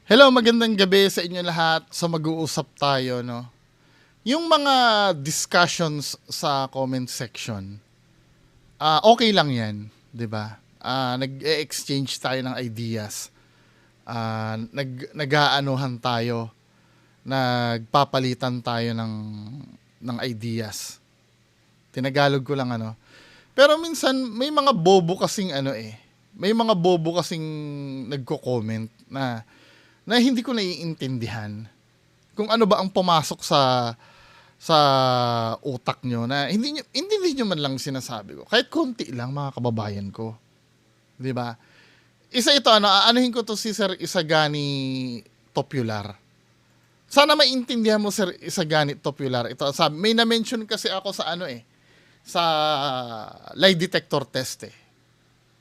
Hello, magandang gabi sa inyo lahat. So mag-uusap tayo, no? Yung mga discussions sa comment section, okay lang 'yan, 'di ba? Nag-exchange tayo ng ideas. Nag-aanuhan tayo, nagpapalitan tayo ng ideas. Tinagalog ko lang ano. Pero minsan may mga bobo kasing may mga bobo kasing nagko-comment na hindi ko naiintindihan kung ano ba ang pumasok sa utak nyo na hindi nyo man lang sinasabi ko. Kahit konti lang, mga kababayan ko. 'Di ba? Isa ito, aanuhin ko to si Sir Isagani Topular. Sana maintindihan mo, Sir Isagani Topular. Ito, sabi, may na-mention kasi ako sa sa lie detector test eh.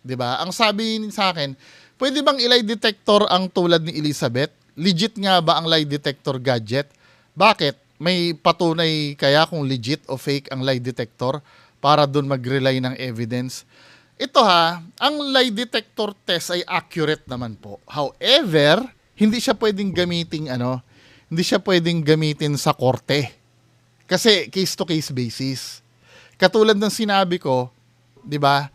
'Di ba? Ang sabi sa akin, pwede bang i-lie detector ang tulad ni Elizabeth? Legit nga ba ang lie detector gadget? Bakit? May patunay kaya kung legit o fake ang lie detector para doon mag-rely ng evidence? Ito ang lie detector test ay accurate naman po. However, hindi siya pwedeng gamitin hindi siya pwedeng gamitin sa korte. Kasi case to case basis. Katulad ng sinabi ko, 'di ba?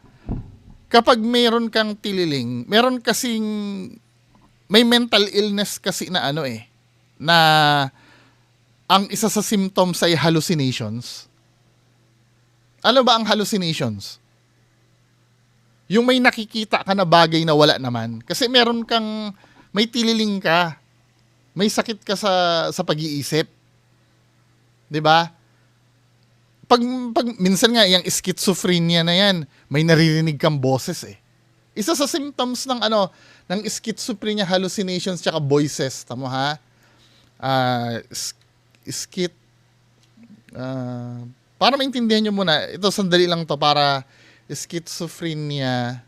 Kapag mayroon kang tililing, meron kasing may mental illness kasi na na ang isa sa symptoms ay hallucinations. Ano ba ang hallucinations? Yung may nakikita ka na bagay na wala naman. Kasi may tililing ka. May sakit ka sa pag-iisip. 'Di ba? Pag minsan nga yung schizophrenia na yan, may naririnig kang boses eh. Isa sa symptoms ng schizophrenia, hallucinations tsaka voices, tamo ha? Schit para maintindihan nyo muna, ito sandali lang to para schizophrenia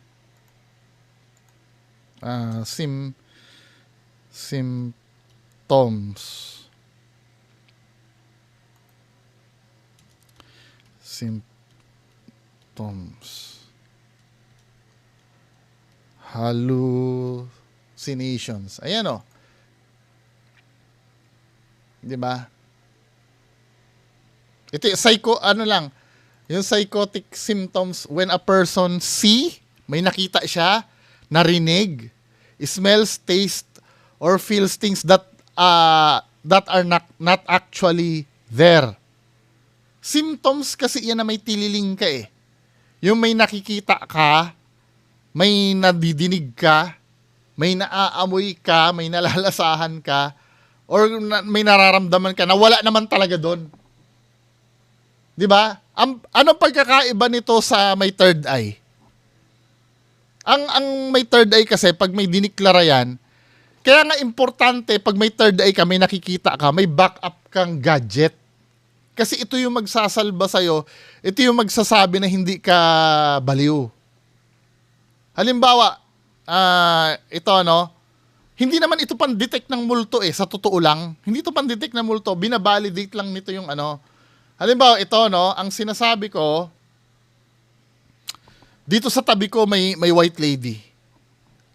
symptoms. Hallucinations. Ayan o. 'Di ba? Ito yung psychotic symptoms when a person may nakita siya, narinig, smells, taste, or feels things that are not actually there. Symptoms kasi yan na may tililing ka eh. Yung may nakikita ka, may nadidinig ka, may naaamoy ka, may nalalasahan ka, or may nararamdaman ka na wala naman talaga doon. 'Di ba? Ano pagkakaiba nito sa may third eye? Ang may third eye kasi pag may diniklara yan, kaya nga importante pag may third eye ka, may nakikita ka, may backup kang gadget. Kasi ito yung magsasalba sa'yo, ito yung magsasabi na hindi ka baliw. Halimbawa, ito hindi naman ito pan-detect ng multo sa totoo lang. Hindi ito pan-detect ng multo, binabalidate lang nito yung Halimbawa, ito ang sinasabi ko, dito sa tabi ko may white lady.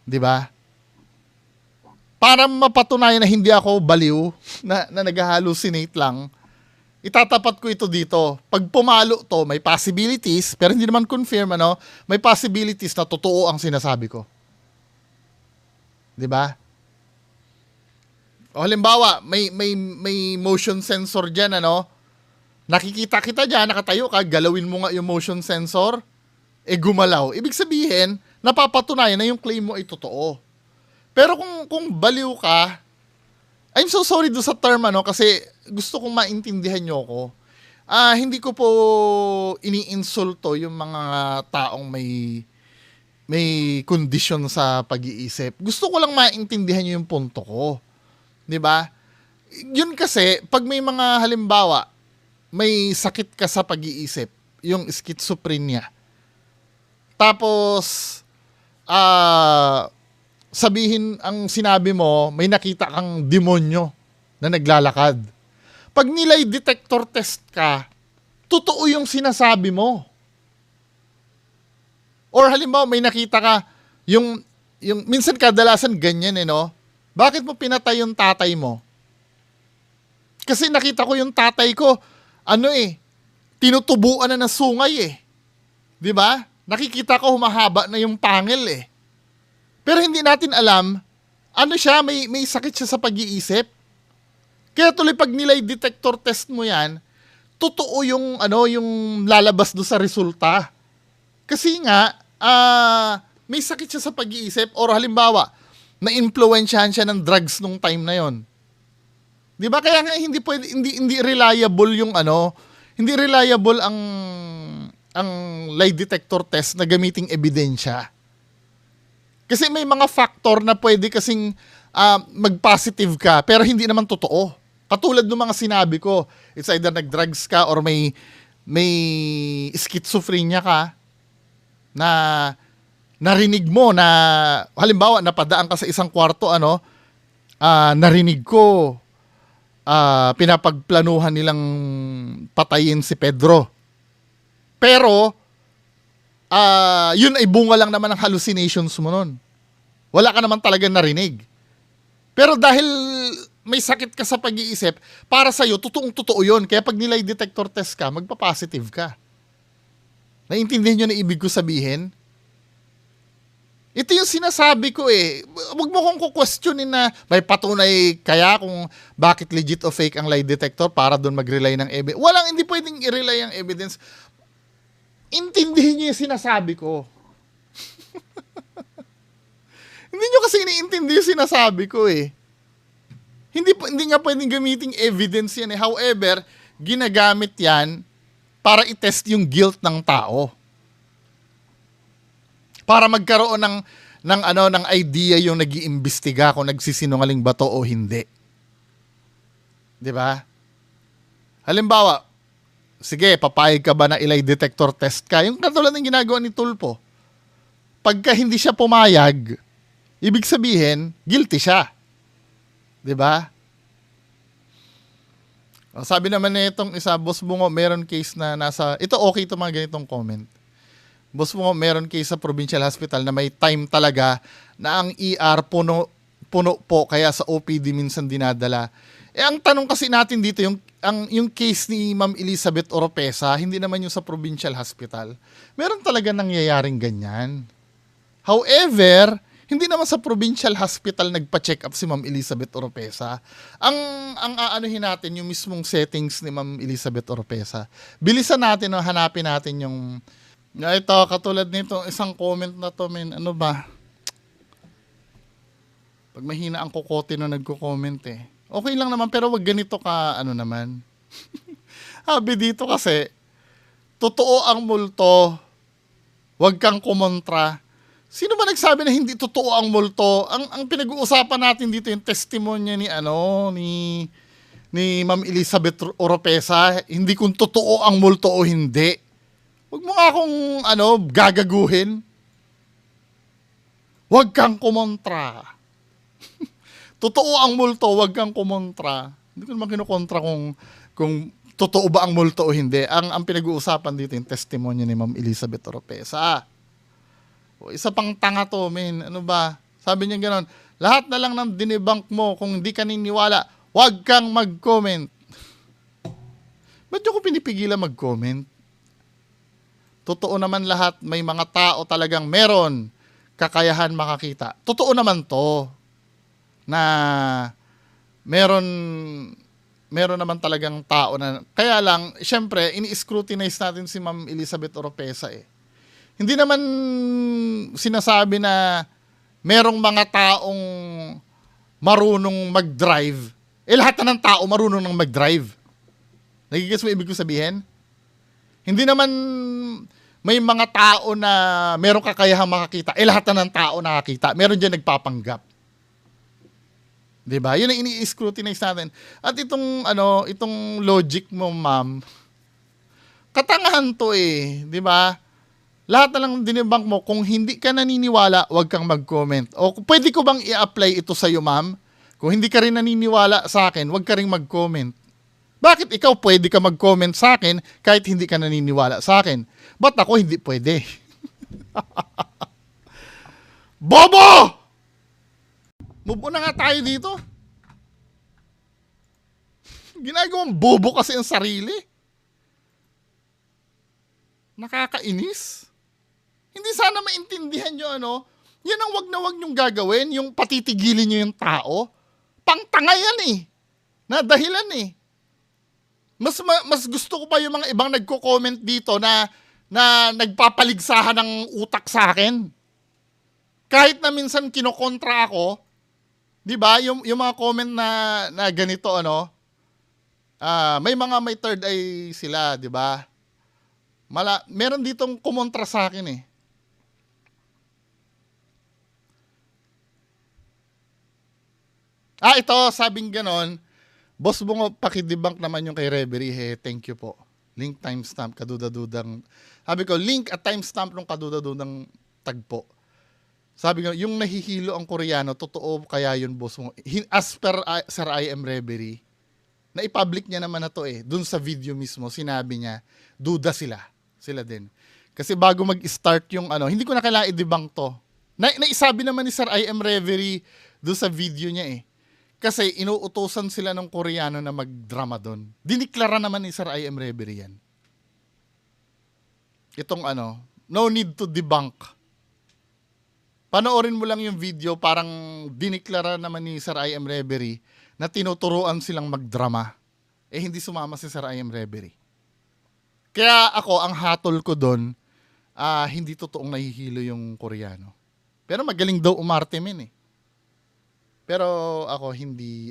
'Di ba? Para mapatunayan na hindi ako baliw, na nag-hallucinate lang, itatapat ko ito dito. Pag pumalo to, may possibilities, pero hindi naman confirm, may possibilities na totoo ang sinasabi ko. 'Di ba? O halimbawa, may motion sensor diyan, nakikita kita diyan, nakatayo ka, galawin mo nga yung motion sensor, gumalaw. Ibig sabihin, napapatunayan na yung claim mo ay totoo. Pero kung baliw ka, I'm so sorry do sa term kasi gusto kong maintindihan nyo ako. Hindi ko po iniinsulto yung mga taong may kondisyon sa pag-iisip. Gusto ko lang maintindihan nyo yung punto ko. 'Di ba? Yun kasi pag may mga halimbawa, may sakit ka sa pag-iisip, yung schizophrenia. Tapos sabihin ang sinabi mo, may nakita kang demonyo na naglalakad. Pag nilay detector test ka, totoo yung sinasabi mo. Or halimbawa may nakita ka, yung minsan kadalasan ganyan Bakit mo pinatay yung tatay mo? Kasi nakita ko yung tatay ko, tinutubuan na ng sungay eh. 'Di ba? Nakikita ko humahaba na yung pangil eh. Pero hindi natin alam, may sakit siya sa pag-iisip. Kaya tuloy pag nilay detector test mo yan, totoo yung yung lalabas do sa resulta. Kasi nga, may sakit siya sa pag-iisip or halimbawa, na-influensyahan siya ng drugs nung time na yon. 'Di ba? Kaya nga hindi reliable yung hindi reliable ang lie detector test na gamiting ebidensya. Kasi may mga factor na pwede kasing mag-positive ka pero hindi naman totoo. Katulad ng mga sinabi ko, it's either nag-drugs ka or may schizophrenia ka na narinig mo na halimbawa napadaan ka sa isang kwarto narinig ko pinapagplanuhan nilang patayin si Pedro. Pero yun ay bunga lang naman ng hallucinations mo nun. Wala ka naman talaga narinig. Pero dahil may sakit ka sa pag-iisip, para sa'yo, totoong-totoo yun. Kaya pag nilay detector test ka, magpa-positive ka. Naiintindihan nyo na ibig ko sabihin? Ito yung sinasabi ko eh. Huwag mo kong kukwestiyonin na may patunay kaya kung bakit legit o fake ang lie detector para doon mag-rely ng evidence. Hindi pwedeng i-rely ang evidence. Intindihin nyo yung sinasabi ko. Hindi nyo kasi iniintindi yung sinasabi ko eh. Hindi nga pwedeng gamiting evidence yan eh. However, ginagamit yan para i-test yung guilt ng tao. Para magkaroon ng idea yung nag-iimbestiga kung nagsisinungaling ba to o hindi. 'Di ba? Halimbawa, sige, papayag ka ba na ilay detector test ka? Yung katulad ng ginagawa ni Tulpo. Pagka hindi siya pumayag, ibig sabihin, guilty siya. 'Di ba? Sabi naman na itong isa, Boss Bungo, meron case na ito okay ito mga ganitong comment. Boss Bungo, meron case sa provincial hospital na may time talaga na ang ER puno po, kaya sa OPD minsan dinadala. Ang tanong kasi natin dito, yung case ni Ma'am Elizabeth Oropesa, hindi naman yung sa provincial hospital. Meron talaga nangyayaring ganyan. However, hindi naman sa provincial hospital nagpa-check up si Ma'am Elizabeth Oropesa. Ang aanuhin natin yung mismong settings ni Ma'am Elizabeth Oropesa. Bilisan natin, hanapin natin yung ito, katulad nito, isang comment na to, ano ba? Pag mahina ang kokote na nagko-comment eh. Okay lang naman, pero wag ganito ka, naman. Sabi dito kasi, totoo ang multo, wag kang kumontra. Sino ba nagsabi na hindi totoo ang multo? Ang pinag-uusapan natin dito yung testimonya ni Ma'am Elizabeth Oropesa, hindi kung totoo ang multo o hindi. Huwag mo nga akong gagaguhin. Huwag kang kumontra. Totoo ang multo, huwag kang kumontra. Hindi ko naman kinukontra kung totoo ba ang multo o hindi. Ang pinag-uusapan dito yung testimonya ni Ma'am Elizabeth Oropesa. Isa pang tanga to, men. Ano ba? Sabi niya gano'n, lahat na lang ng dinebunk mo, kung hindi ka niniwala, huwag kang mag-comment. Ba't niyo ko pinipigilan mag-comment? Totoo naman lahat, may mga tao talagang meron kakayahan makakita. Totoo naman to, na meron naman talagang tao na, kaya lang, syempre, ini-scrutinize natin si Ma'am Elizabeth Oropesa eh. Hindi naman sinasabi na merong mga taong marunong mag-drive. Lahat na ng tao marunong nang mag-drive. Nagigets mo ibig ko sabihin? Hindi naman may mga tao na merong kakayahang makakita. Lahat na ng tao nakakita. Meron dyan nagpapanggap. Diba? Yun ang ini-scrutinize natin. At itong logic mo, ma'am, katangahan to eh. Diba? Lahat na lang dinibang mo, kung hindi ka naniniwala, huwag kang mag-comment. O pwede ko bang i-apply ito sa'yo, ma'am? Kung hindi ka rin naniniwala sa akin, huwag ka rin mag-comment. Bakit ikaw pwede ka mag-comment sa akin kahit hindi ka naniniwala sa akin? Ba't ako hindi pwede? Bobo! Move on na nga tayo dito. Ginagawang bobo kasi ang sarili. Nakakainis. Hindi sana maintindihan nyo yan ang wag na wag nyong gagawin, yung patitigilin nyo yung tao. Pangtanga yan eh. Na dahilan eh. Mas gusto ko pa yung mga ibang nagko-comment dito na nagpapaligsahan ng utak sa akin. Kahit na minsan kinokontra ako, 'di ba? Yung mga comment na ganito may third eye sila, 'di ba? Meron ditong kumontra sa akin eh. Ito, sabing ganon, boss mo pakidebunk naman yung kay Reverie. Thank you po. Link timestamp, kaduda-dudang. Sabi ko, link at timestamp ng kaduda-dudang tagpo. Sabi ko, yung nahihilo ang Koreano, totoo kaya yun, boss mo? As per Sir I am Reverie, na i-public niya naman na to eh. Dun sa video mismo, sinabi niya, duda sila. Sila din. Kasi bago mag-start yung hindi ko na kailangan i-debunk to. Naisabi naman ni Sir I am Reverie dun sa video niya eh. Kasi inuutosan sila ng Koreano na magdrama doon. Diniklara naman ni Sir I am Reverie yan. Itong no need to debunk. Panoorin mo lang yung video, parang diniklara naman ni Sir I am Reverie na tinuturuan silang magdrama. Hindi sumama si Sir I am Reverie. Kaya ako, ang hatol ko doon, hindi totoong nahihilo yung Koreano. Pero magaling daw umarte min eh. Pero ako hindi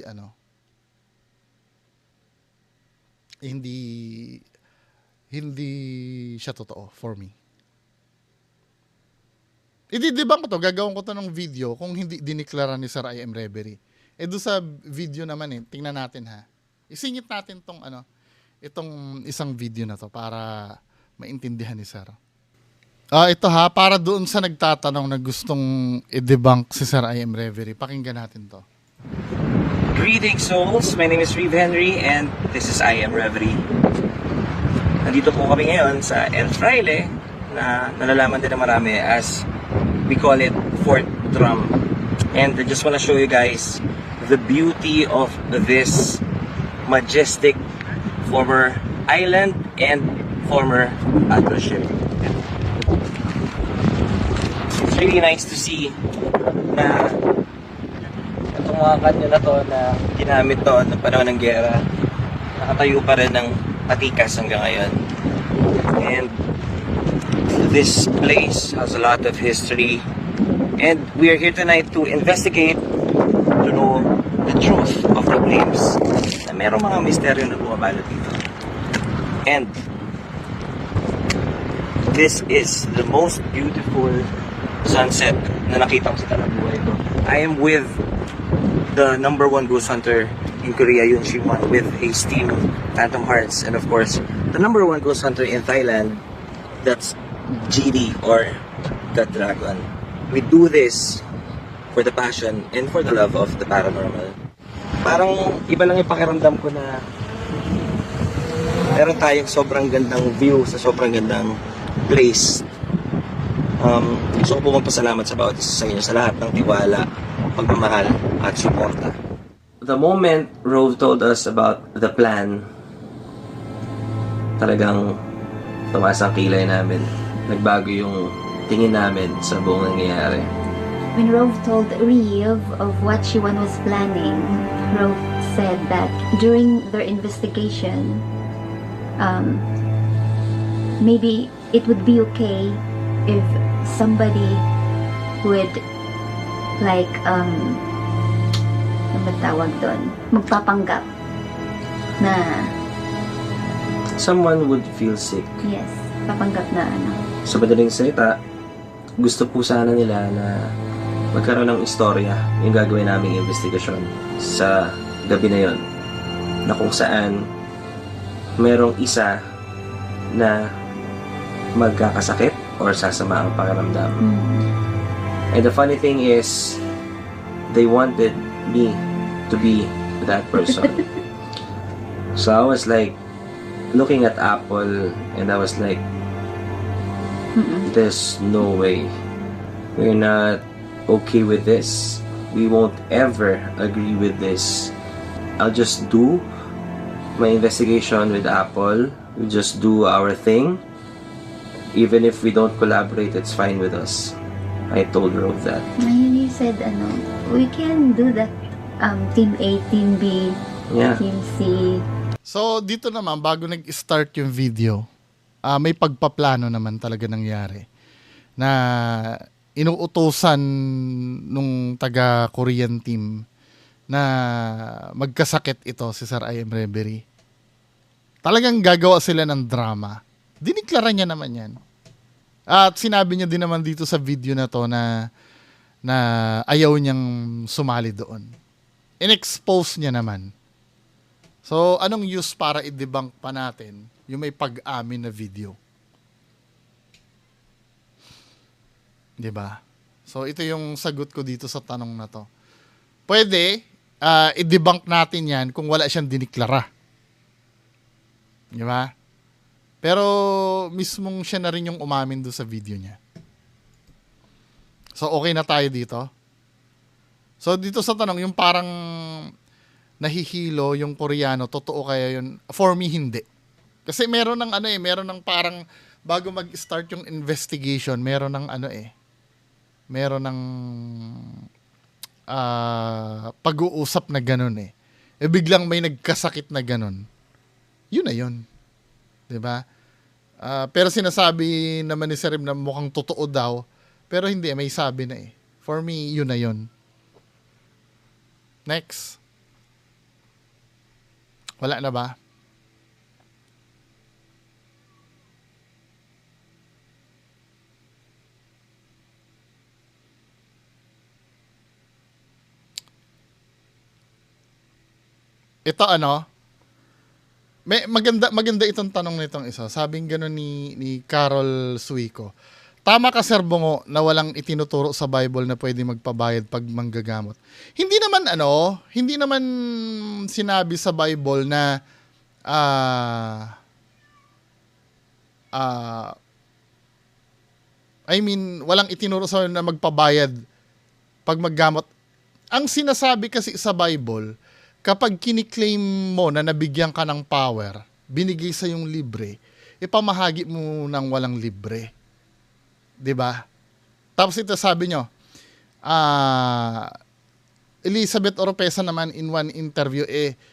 siya totoo for me. I-debunk ko to, gagawin ko to ng video kung hindi diniklara ni Sir I am Reverie. Doon sa video naman tingnan natin ha. Isingit natin itong isang video na to para maintindihan ni Sir. Ito ha, para doon sa nagtatanong na gustong i-debunk si Sir I am Reverie. Pakinggan natin to. Greetings souls, my name is Reeve Henry and this is I am Reverie. Nandito po kami ngayon sa El Fraile na nalalaman din na marami as we call it Fort Drum. And I just want to show you guys the beauty of this majestic former island and former patrol ship. It's really nice to see na itong mga kanya na to na ginamit noon ng panahon ng giyera, nakatayo pa rin ng patikas hanggang ngayon. And this place has a lot of history and we are here tonight to investigate, to know the truth of the claims na merong mga misteryo na bumabalot dito. And this is the most beautiful sunset na nakita ko sa buhay ko. I am with the #1 ghost hunter in Korea, Yoon Shi-won, with his team Phantom Hearts, and of course the #1 ghost hunter in Thailand, that's GD or God Dragon. We do this for the passion and for the love of the paranormal. Parang iba lang yung pakiramdam ko na meron tayong sobrang gandang view sa sobrang gandang place. Gusto ko po magpasalamat sa bawat isa sa inyo sa lahat ng tiwala, pagmamahal at suporta. The moment Rove told us about the plan, talagang tumaas ang kilay namin. Nagbago yung tingin namin sa buong nangyayari. When Rove told Reeve of what Shi-won was planning, Rove said that during their investigation, maybe it would be okay if somebody would ano ba tawag doon? Magpapanggap na Someone would feel sick. yes, papanggap na Sa madaling salita, gusto po sana nila na magkaroon ng istorya yung gagawin naming investigasyon sa gabi na yon, na kung saan merong isa na magkakasakit or sasama ang pakiramdam. And the funny thing is, they wanted me to be that person. So I was like looking at Apple and I was like, there's no way. We're not okay with this. we won't ever agree with this. I'll just do my investigation with Apple. We'll just do our thing. Even if we don't collaborate, it's fine with us. I told Rove that. Ngayon you said, we can do that, Team A, Team B, Yeah. Team C. So, dito naman, bago nag-start yung video, may pagpaplano naman talaga nangyari na inuutosan nung taga-Korean team na magkasakit ito si Sir I.M. Reverie. Talagang gagawa sila ng drama. Diniklara niya naman yan. At sinabi niya din naman dito sa video na to na ayaw niyang sumali doon. In-expose niya naman. So, anong use para i-debunk pa natin yung may pag-amin na video? 'Di ba? So, ito yung sagot ko dito sa tanong na to. Pwede, i-debunk natin yan kung wala siyang diniklara. 'Di ba? Pero, mismong siya na rin yung umamin doon sa video niya. So, okay na tayo dito. So, dito sa tanong, yung parang nahihilo yung Koreano, totoo kaya yun? For me, hindi. Kasi meron ng meron ng parang bago mag-start yung investigation, meron ng meron ng pag-uusap na ganun eh. Biglang may nagkasakit na ganun. Yun na yun. 'Di ba? Pero sinasabi naman ni Sir Rim na mukhang totoo daw, pero hindi, may sabi na eh. For me, yun na yun. Next. Wala na ba? Ito maganda itong tanong nitong isa. Sabing gano'n ni Carol Suico. Tama ka, Sir Bungo, na walang itinuturo sa Bible na pwede magpabayad pag manggagamot. Hindi naman sinabi sa Bible na walang itinuro sa na magpabayad pag maggamot. Ang sinasabi kasi sa Bible, kapag kiniklaim mo na nabigyan ka ng power, binigay sa yung libre, ipamahagi mo ng walang libre. 'Di ba? Tapos ito sabi nyo, Elizabeth Oropesa naman in one interview,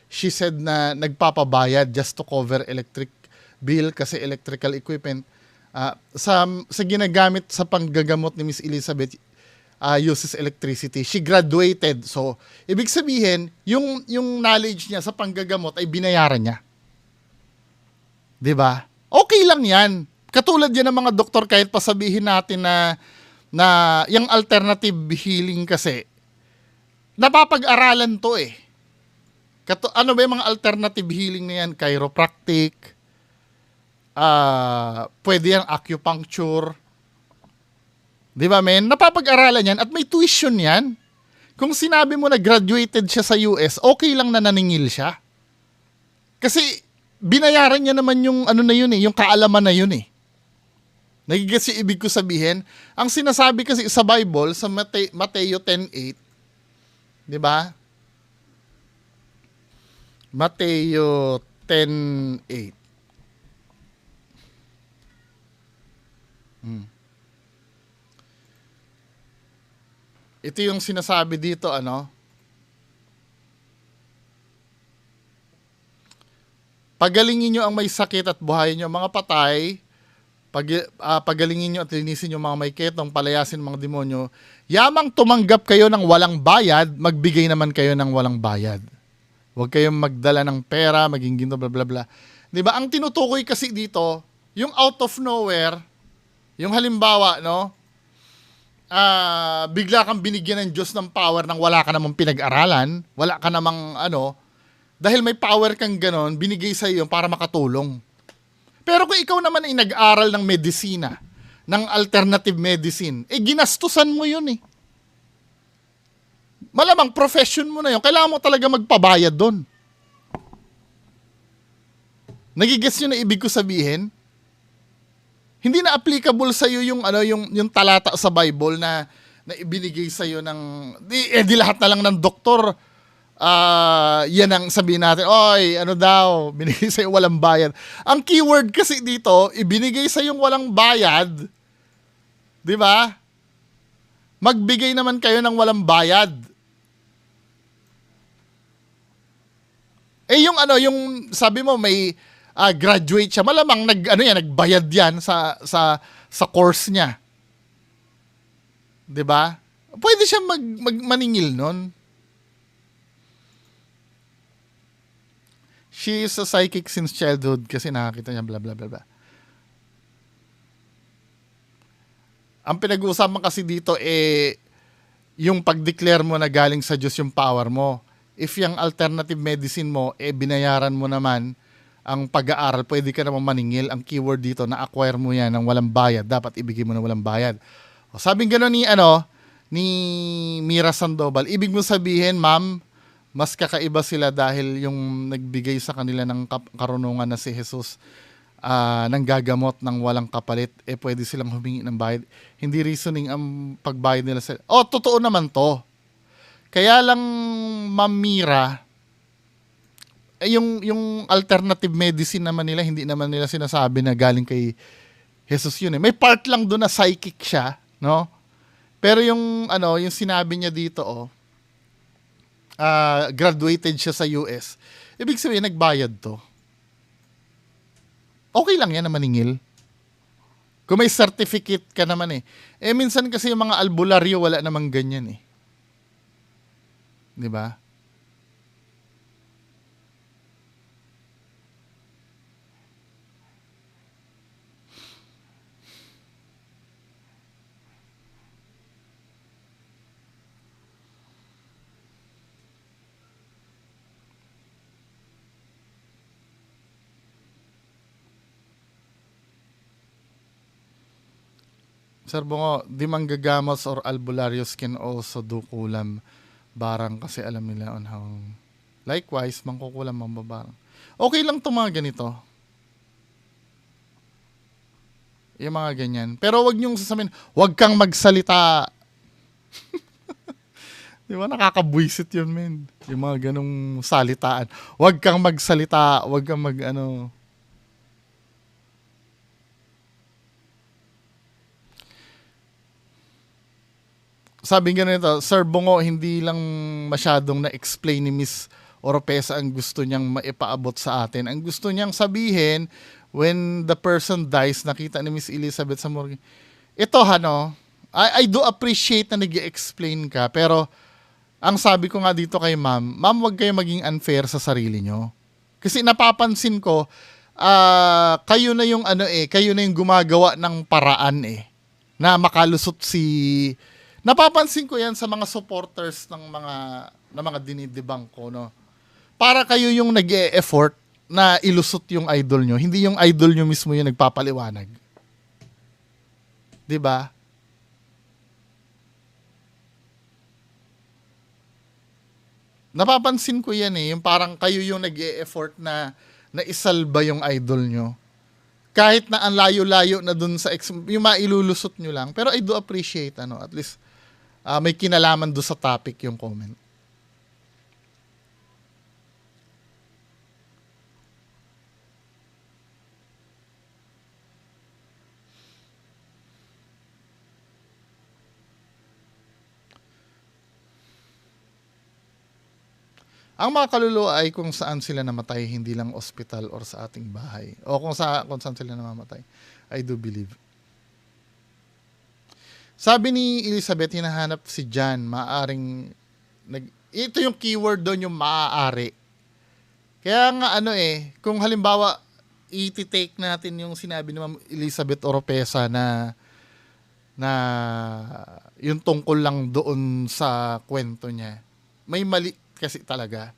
she said na nagpapabayad just to cover electric bill kasi electrical equipment. Sa ginagamit sa panggagamot ni Miss Elizabeth, uses electricity. She graduated. So, ibig sabihin, yung knowledge niya sa panggagamot ay binayaran niya. 'Di ba? Okay lang 'yan. Katulad yan ng mga doktor, kahit pasabihin natin na yung alternative healing kasi, napapag-aralan to eh. Ano ba yung mga alternative healing na yan? Chiropractic, pwede yan acupuncture. Di ba, men? Napapag-aralan yan at may tuition yan. Kung sinabi mo na graduated siya sa US, okay lang na naningil siya. Kasi binayaran niya naman yung yung kaalaman na yun eh. Nagigets yung ibig ko sabihin? Ang sinasabi kasi sa Bible, sa Mateo 10:8, di ba? Mateo 10:8. Ito yung sinasabi dito, pagalingin nyo ang may sakit at buhayin nyo ang mga patay, pagalingin nyo at linisin nyo mga may ketong, palayasin mga demonyo, yamang tumanggap kayo ng walang bayad, magbigay naman kayo ng walang bayad. Huwag kayong magdala ng pera, maging ginto, bla bla bla. Diba? Ang tinutukoy kasi dito, yung out of nowhere, yung halimbawa, bigla kang binigyan ng Diyos ng power nang wala ka namang pinag-aralan, wala ka namang dahil may power kang ganon, binigay sa iyo para makatulong. Pero kung ikaw naman ay nag-aral ng medisina, ng alternative medicine, ginastusan mo yun eh. Malamang profession mo na yun, kailangan mo talaga magpabayad doon. Nagigets nyo na ibig ko sabihin? Hindi na applicable sa iyo yung talata sa Bible na na ibinigay sa'yo ng, di lahat na lang ng doktor, yan ang sabihin natin, oy, ano daw, binigay sa'yo walang bayad. Ang keyword kasi dito, ibinigay sa'yo walang bayad, di ba? Magbigay naman kayo ng walang bayad. Yung sabi mo may graduate siya, malamang nagbayad yan sa course niya. 'Di ba? Pwede siya maningil nun. She is a psychic since childhood kasi nakakita niya bla bla bla bla. Ang pinag-uusapan kasi dito yung pag-declare mo na galing sa Diyos yung power mo. If yung alternative medicine mo, binayaran mo naman ang pag-aaral, pwede ka naman maningil. Ang keyword dito, na-acquire mo yan ng walang bayad. Dapat ibigay mo ng walang bayad. O, sabing gano'n ni Mira Sandoval, ibig mo sabihin, ma'am, mas kakaiba sila dahil yung nagbigay sa kanila ng karunungan na si Jesus ng gagamot ng walang kapalit, pwede silang humingi ng bayad. Hindi reasoning ang pagbayad nila sa... totoo naman to. Kaya lang, Ma'am Mira, yung alternative medicine naman nila, hindi naman nila sinasabi na galing kay Jesus yun. May part lang doon na psychic siya, no? Pero yung sinabi niya dito, graduated siya sa US. Ibig sabihin, nagbayad to. Okay lang yan na maningil. Kung may certificate ka naman minsan kasi yung mga albularyo, wala namang ganyan 'Di ba? Sir Bongo, di manggagamos or albularios can also do kulam barang kasi alam nila on how. Likewise, mangkukulam mambabarang. Okay lang itong mga ganito. Yung mga ganyan. Pero wag niyong sasabihin, wag kang magsalita. Di ba? Nakakabwisit yun, men. Yung mga ganong salitaan. Wag kang magsalita. Wag kang Sabi nga nito, Sir Bongo, hindi lang masyadong na-explain ni Miss Oropesa ang gusto niyang maipaabot sa atin. Ang gusto niyang sabihin, when the person dies, nakita ni Miss Elizabeth sa morgue. Ito, I do appreciate na nag-explain ka, pero ang sabi ko nga dito kay ma'am, wag kayo maging unfair sa sarili nyo. Kasi napapansin ko, kayo na yung kayo na yung gumagawa ng paraan na makalusot napapansin ko yan sa mga supporters ng mga dinidibang ko, no? Para kayo yung nag-e-effort na ilusot yung idol nyo, hindi yung idol nyo mismo yung nagpapaliwanag. 'Di ba? Napapansin ko yan yung parang kayo yung nag-e-effort na isalba yung idol nyo. Kahit na ang layo-layo na dun sa yung mailulusot nyo lang. Pero I do appreciate, at least may kinalaman do sa topic yung comment. Ang mga kaluluwa ay kung saan sila namatay, hindi lang ospital or sa ating bahay. O kung saan sila namamatay. I do believe. Sabi ni Elizabeth, hinahanap si John, maaring ito yung keyword doon, yung maaari. Kaya nga kung halimbawa i-take natin yung sinabi ni Ma'am Elizabeth Oropesa na yung tungkol lang doon sa kwento niya. May mali kasi talaga.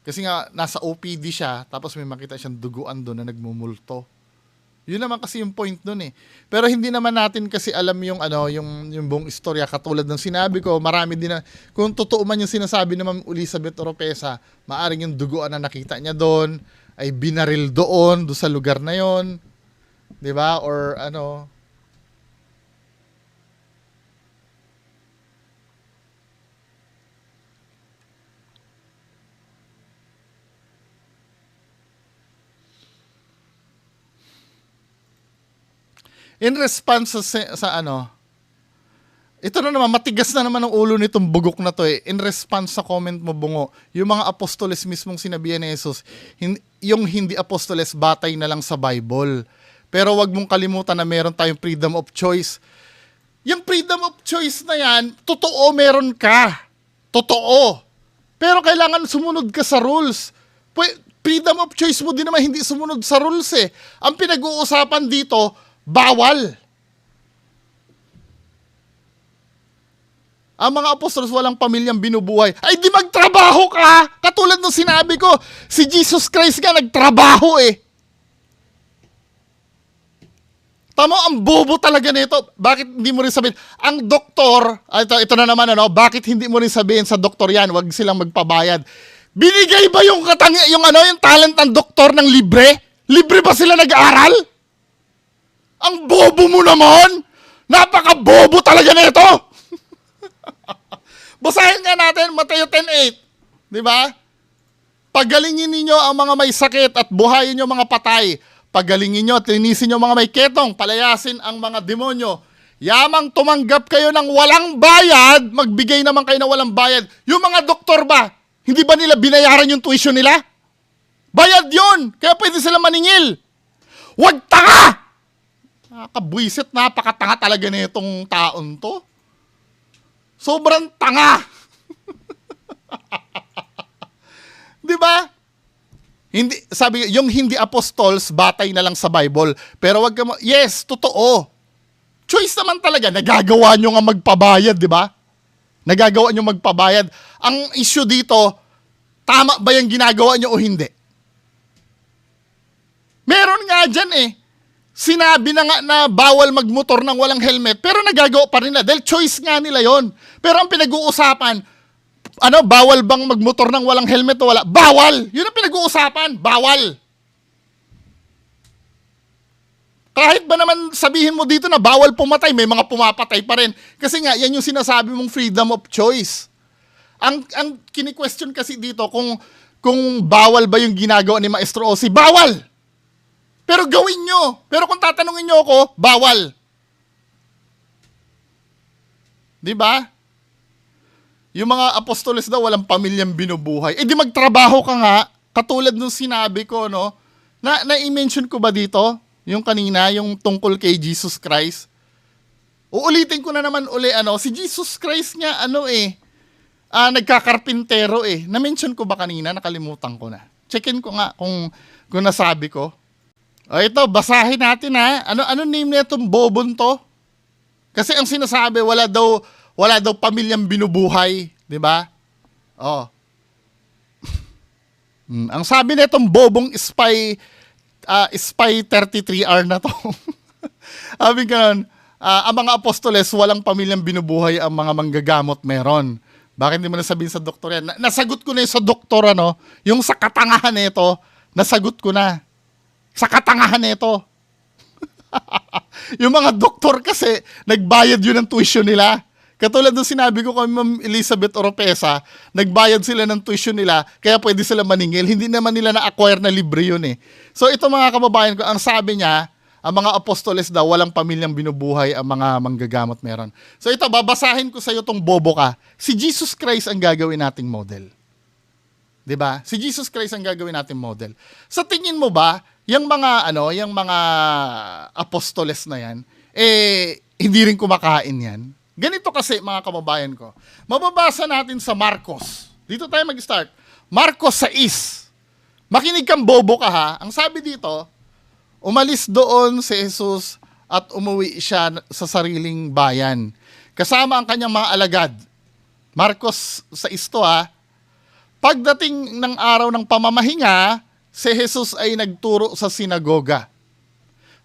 Kasi nga nasa OPD siya, tapos may makita siyang duguan doon na nagmumulto. Yun naman kasi yung point doon Pero hindi naman natin kasi alam yung yung buong istorya. Katulad ng sinabi ko, marami din na, kung totoo man yung sinasabi ni Ma'am Elizabeth Oropesa, maaring yung duguan na nakita niya doon ay binaril doon sa lugar na yon, 'di ba? Or In response sa ano, ito na naman, matigas na naman ang ulo nitong bugok na to eh. In response sa comment mo, Bungo, yung mga apostoles mismong sinabihan ni Jesus, yung hindi apostoles, batay na lang sa Bible. Pero wag mong kalimutan na meron tayong freedom of choice. Yung freedom of choice na yan, totoo meron ka. Totoo. Pero kailangan sumunod ka sa rules. Freedom of choice mo din naman hindi sumunod sa rules eh. Ang pinag-uusapan dito, bawal. Ang mga apostolos walang pamilyang binubuhay. Ay di magtrabaho ka! Katulad ng sinabi ko, si Jesus Christ nga nagtrabaho eh. Tama, ang bobo talaga nito. Bakit hindi mo rin sabihin? Ang doktor, ito na naman ano, bakit hindi mo rin sabihin sa doktor yan, wag silang magpabayad. Binigay ba yung yung talent ng doktor ng libre? Libre ba sila nag-aaral? Ang bobo mo naman! Napaka-bobo talaga nito! Basahin nga natin Mateo 10:8. 'Di ba? Pagalingin ninyo ang mga may sakit at buhayin niyo mga patay. Pagalingin niyo at linisin niyo mga may ketong, palayasin ang mga demonyo. Yamang tumanggap kayo ng walang bayad, magbigay naman kayo ng walang bayad. Yung mga doktor ba, hindi ba nila binayaran yung tuition nila? Bayad 'yon. Kaya pwede sila maningil. Wag tanga! Nakakabwisit, napakatanga talaga nitong taon 'to. Sobrang tanga. 'Di ba? Hindi sabi yung hindi apostles batay na lang sa Bible. Pero wag ka yes, totoo. Choice naman talaga, nagagawa nyo nga magpabayad, 'di ba? Nagagawa nyo magpabayad. Ang issue dito, tama ba yung ginagawa nyo o hindi? Meron nga dyan eh. Sinabi na nga na bawal magmotor ng walang helmet, pero nagagawa pa rin nila dahil choice nga nila yon. Pero ang pinag-uusapan, bawal bang magmotor ng walang helmet o wala? Bawal! Yun ang pinag-uusapan, bawal! Kahit ba naman sabihin mo dito na bawal pumatay, may mga pumapatay pa rin. Kasi nga, yan yung sinasabi mong freedom of choice. Ang kini-question kasi dito kung bawal ba yung ginagawa ni Maestro Ozzy, bawal! Pero gawin nyo. Pero kung tatanungin nyo ako, bawal. Di ba? Yung mga apostoles daw walang pamilyang binubuhay. Eh di magtrabaho ka nga. Katulad nung sinabi ko, no? Na-i-mention ko ba dito? Yung kanina, yung tungkol kay Jesus Christ. Uulitin ko na naman si Jesus Christ nga, nagkakarpintero eh. Na-mention ko ba kanina? Nakalimutan ko na. Checkin ko nga kung nasabi ko. O ito, basahin natin ha. Ano name na itong bobon to? Kasi ang sinasabi, wala daw pamilyang binubuhay. Di ba? Oh. Ang sabi na itong bobong spy 33R na to. Sabi ganun, ang mga apostoles, walang pamilyang binubuhay, ang mga manggagamot meron. Bakit hindi mo nasabihin sa doktor yan? Nasagot ko na yung sa doktor, yung sa katangahan nito, nasagot ko na. Sa katangahan nito. Yung mga doktor kasi, nagbayad yun ng tuition nila. Katulad ng sinabi ko kay Ma'am Elizabeth Oropesa, nagbayad sila ng tuition nila, kaya pwede sila maningil. Hindi naman nila na-acquire na libre yun eh. So ito mga kababayan ko, ang sabi niya, ang mga apostoles daw, walang pamilyang binubuhay, ang mga manggagamot meron. So ito, babasahin ko sa iyo tong bobo ka. Si Jesus Christ ang gagawin nating model. 'Di ba? Si Jesus Christ ang gagawin nating model. Sa tingin mo ba, yung mga apostoles na yan, hindi rin kumakain yan? Ganito kasi mga kababayan ko. Mababasa natin sa Marcos. Dito tayo mag-start. Marcos 6. Makinig kang bobo ka ha. Ang sabi dito, umalis doon si Jesus at umuwi siya sa sariling bayan. Kasama ang kanyang mga alagad. Marcos 6 ha. Pagdating ng araw ng pamamahinga, si Jesus ay nagturo sa sinagoga.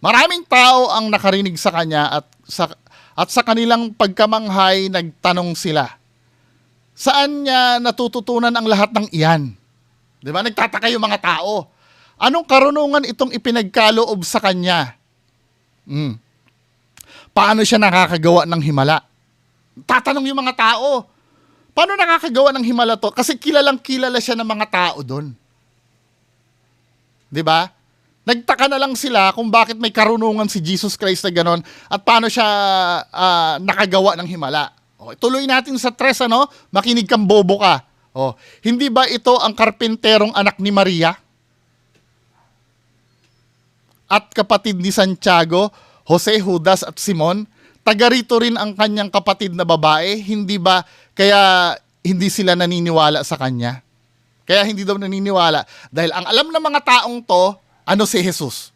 Maraming tao ang nakarinig sa kanya at sa kanilang pagkamanghay nagtanong sila, saan niya natututunan ang lahat ng iyan? Di ba? Nagtataka yung mga tao. Anong karunungan itong ipinagkaloob sa kanya? Paano siya nakakagawa ng himala? Tatanong yung mga tao. Paano nakakagawa ng himala to? Kasi kilalang kilala siya ng mga tao doon. 'Di ba? Nagtaka na lang sila kung bakit may karunungan si Jesus Christ na ganon at paano siya nakagawa ng himala. O, tuloy natin sa 3, ano? Makinig kang bobo ka. O, hindi ba ito ang karpenterong anak ni Maria? At kapatid ni Santiago, Jose, Judas at Simon? Taga rito rin ang kanyang kapatid na babae. Hindi ba kaya hindi sila naniniwala sa kanya? Kaya hindi daw naniniwala. Dahil ang alam ng mga taong to, ano si Jesus?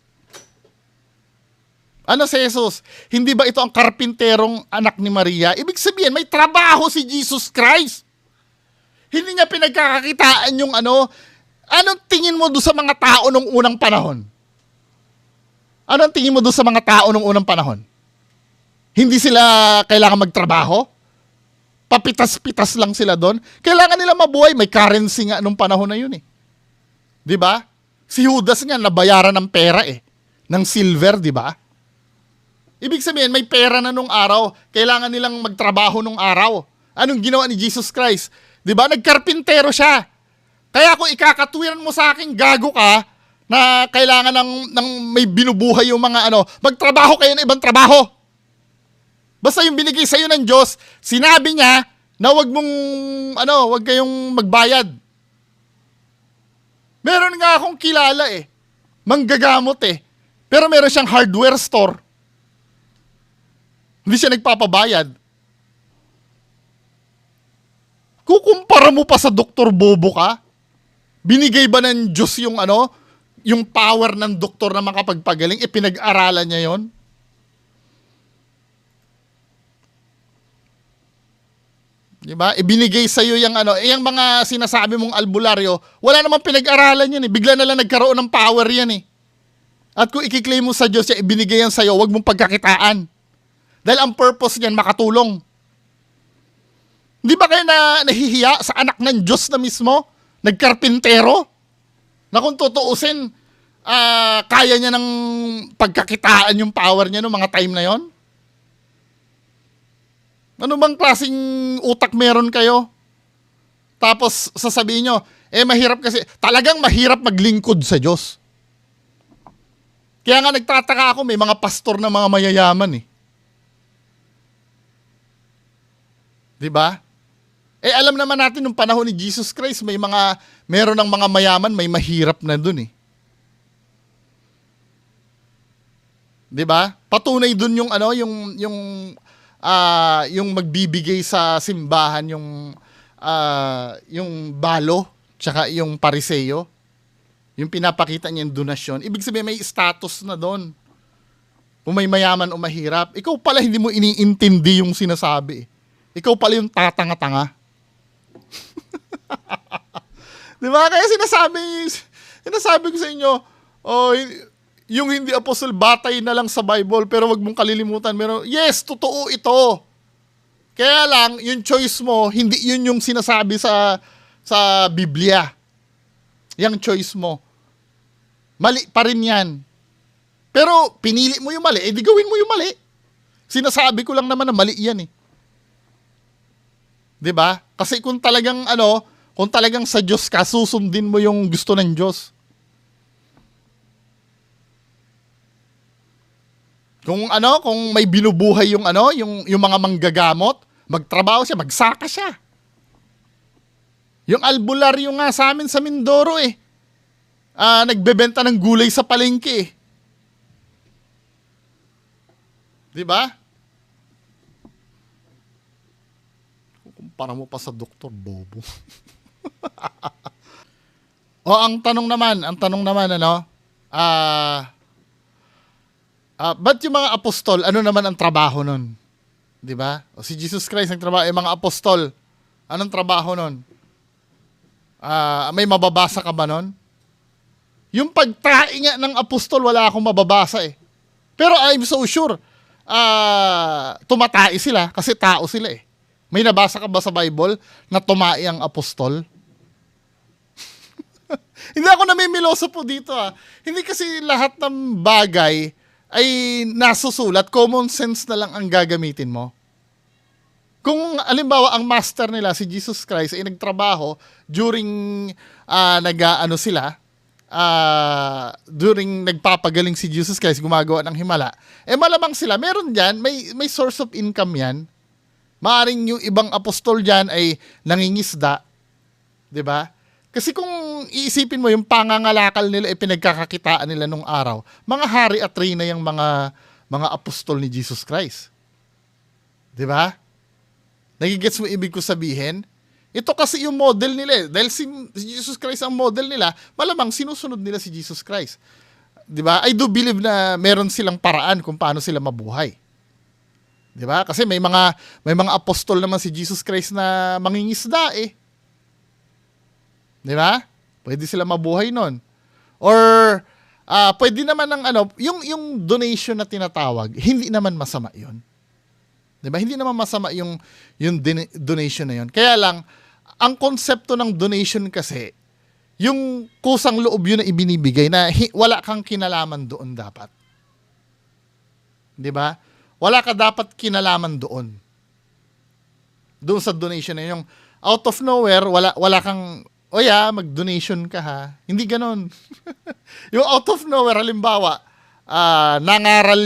Ano si Jesus? Hindi ba ito ang karpinterong anak ni Maria? Ibig sabihin, may trabaho si Jesus Christ. Hindi niya pinagkakakitaan yung ano. Anong tingin mo doon sa mga tao nung unang panahon? Anong tingin mo doon sa mga tao nung unang panahon? Hindi sila kailangan magtrabaho? Papitas-pitas lang sila doon? Kailangan nila mabuhay. May currency nga nung panahon na yun eh. Di ba? Si Judas nga, nabayaran ng pera eh. Ng silver, di ba? Ibig sabihin, may pera na nung araw. Kailangan nilang magtrabaho nung araw. Anong ginawa ni Jesus Christ? Di ba? Nagkarpintero siya. Kaya kung ikakatwiran mo sa akin, gago ka, na kailangan ng may binubuhay yung mga ano, magtrabaho kayo ng ibang trabaho. Basta yung binigay sa'yo ng Diyos, sinabi niya na wag kayong magbayad. Meron nga akong kilala eh. Manggagamot eh. Pero meron siyang hardware store. Hindi siya nagpapabayad. Kukumpara mo pa sa Dr. Bobo ka? Binigay ba ng Diyos yung yung power ng doktor na makapagpagaling? Pinag-aralan niya yon. Diba? Ibinigay sa iyo yung yung mga sinasabi mong albularyo, wala namang pinag-aralan yan eh. Bigla na lang nagkaroon ng power yan eh. At kung i-claim mo sa Diyos yan, ibinigay yan sa iyo, wag mong pagkakitaan. Dahil ang purpose niyan, makatulong. Di ba kayo nahihiya sa anak ng Diyos na mismo? Nagkarpintero? Na kung tutuusin, kaya niya ng pagkakitaan yung power niya noong mga time na yon? Ano bang klaseng utak meron kayo? Tapos sasabihin nyo, mahirap kasi, talagang mahirap maglingkod sa Diyos. Kaya nga nagtataka ako, may mga pastor na mga mayayaman eh. Diba? Alam naman natin nung panahon ni Jesus Christ, meron ng mga mayaman, may mahirap na dun eh. Diba? Patunay dun yung magbibigay sa simbahan yung balo tsaka yung pariseyo, yung pinapakita niya yung donasyon. Ibig sabihin may status na doon. Kung may mayaman o mahirap, ikaw pala hindi mo iniintindi yung sinasabi. Ikaw pala yung tatanga-tanga. Di ba? Kaya sinasabi ko sa inyo, yung hindi apostol, batay na lang sa Bible, pero wag mong kalilimutan. Yes, totoo ito. Kaya lang, yung choice mo, hindi yun yung sinasabi sa Biblia. Yung choice mo. Mali pa rin yan. Pero pinili mo yung mali, di gawin mo yung mali. Sinasabi ko lang naman na mali yan eh. 'Di ba? Kasi kung talagang sa Diyos ka, susundin mo yung gusto ng Diyos. Kung may binubuhay yung mga manggagamot, magtrabaho siya, magsaka siya. Yung albularyo nga sa amin sa Mindoro eh. Nagbebenta ng gulay sa palengke eh. 'Di ba? Kumpara mo pa sa Dr. Bobo. Ang tanong naman, ba't yung mga apostol, ano naman ang trabaho nun? 'Di ba? O si Jesus Christ nagtrabaho, yung mga apostol, anong trabaho nun? May mababasa ka ba nun? Yung pagtae nga ng apostol, wala akong mababasa eh. Pero I'm so sure, tumatae sila kasi tao sila eh. May nabasa ka ba sa Bible na tumae ang apostol? Hindi ako namimiloso po dito Hindi kasi lahat ng bagay ay nasusulat, common sense na lang ang gagamitin mo. Kung alimbawa ang master nila, si Jesus Christ, ay nagtrabaho during sila, during nagpapagaling si Jesus Christ, gumagawa ng himala, malamang sila, meron dyan, may source of income yan. Maaring yung ibang apostol dyan ay nangingisda, di ba? Kasi kung iisipin mo, yung pangangalakal nila, pinagkakakitaan nila nung araw, mga hari at reyna yung mga apostol ni Jesus Christ. Di ba? Nagigets mo ibig ko sabihin? Ito kasi yung model nila. Dahil si Jesus Christ ang model nila, malamang sinusunod nila si Jesus Christ. 'Di ba? I do believe na meron silang paraan kung paano sila mabuhay. 'Di ba? Kasi may mga apostol naman si Jesus Christ na mangingisda eh. 'Di ba? Pwede sila mabuhay nun. Or pwede naman ng yung donation na tinatawag, hindi naman masama 'yon. 'Di ba? Hindi naman masama yung donation na 'yon. Kaya lang ang konsepto ng donation kasi, yung kusang loob yun na ibinibigay na wala kang kinalaman doon dapat. 'Di ba? Wala ka dapat kinalaman doon. Doon sa donation na yung out of nowhere, wala kang, mag-donation ka ha. Hindi ganon. Yung out of nowhere, halimbawa, nangaral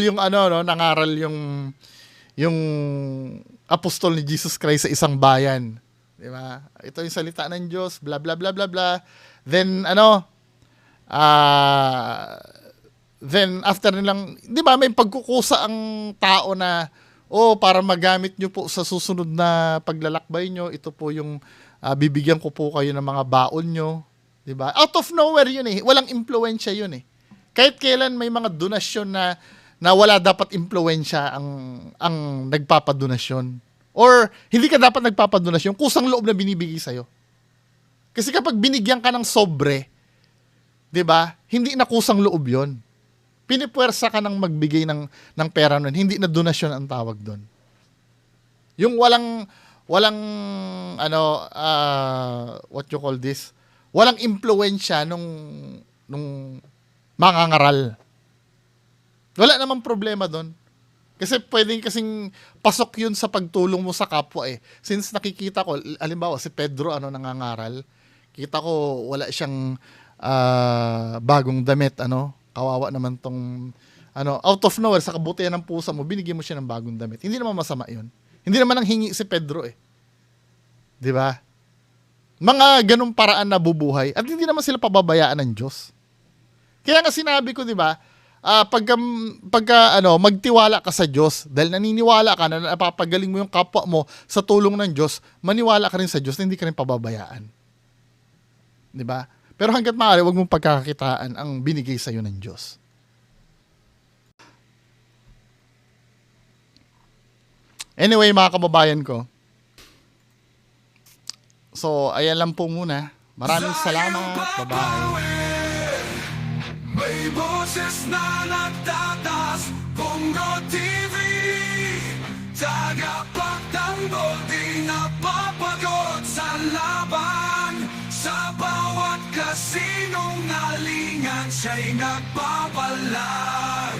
yung apostol ni Jesus Christ sa isang bayan. Di ba? Ito yung salita ng Diyos, bla bla bla bla bla. Then then after nilang, di ba, may pagkukusa ang tao na, para magamit nyo po sa susunod na paglalakbay nyo, ito po yung bibigyan ko po kayo ng mga baon nyo. Di ba? Out of nowhere yun eh. Walang impluwensya yun eh. Kahit kailan may mga donasyon na wala dapat impluwensya ang nagpapadonasyon. Or hindi ka dapat nagpapadonasyon, kusang loob na binibigay sa'yo. Kasi kapag binigyan ka ng sobre, 'di ba? Hindi na kusang loob 'yon. Pinipuwersa ka ng magbigay ng pera nun, hindi na donasyon ang tawag doon. Yung walang what you call this? Walang impluwensya nung mangangaral. Wala namang problema doon. Kasi pwedeng kasing pasok yun sa pagtulong mo sa kapwa eh. Since nakikita ko, halimbawa si Pedro nangangaral, kita ko wala siyang bagong damit, kawawa naman tong out of nowhere, sa kabutihan ng pusa mo, binigyan mo siya ng bagong damit. Hindi naman masama yun. Hindi naman ang hingi si Pedro eh. 'Di ba? Mga ganung paraan na bubuhay at hindi naman sila pababayaan ng Diyos. Kaya nga sinabi ko, 'di ba? Pagka magtiwala ka sa Diyos, dahil naniniwala ka na napapagaling mo yung kapwa mo sa tulong ng Diyos, maniwala ka rin sa Diyos na hindi ka rin pababayaan. 'Di ba? Pero hangga't maaari, wag mong pagkakakitaan ang binigay sa iyo ng Diyos. Anyway, mga kababayan ko. So, ayan lang po muna. Maraming salamat. Bye-bye. May boses na nagtatas, Bongo TV, tagapagtanggol, di napapagod sa laban. Sa bawat kasinungalingan, siya'y nagbabalag.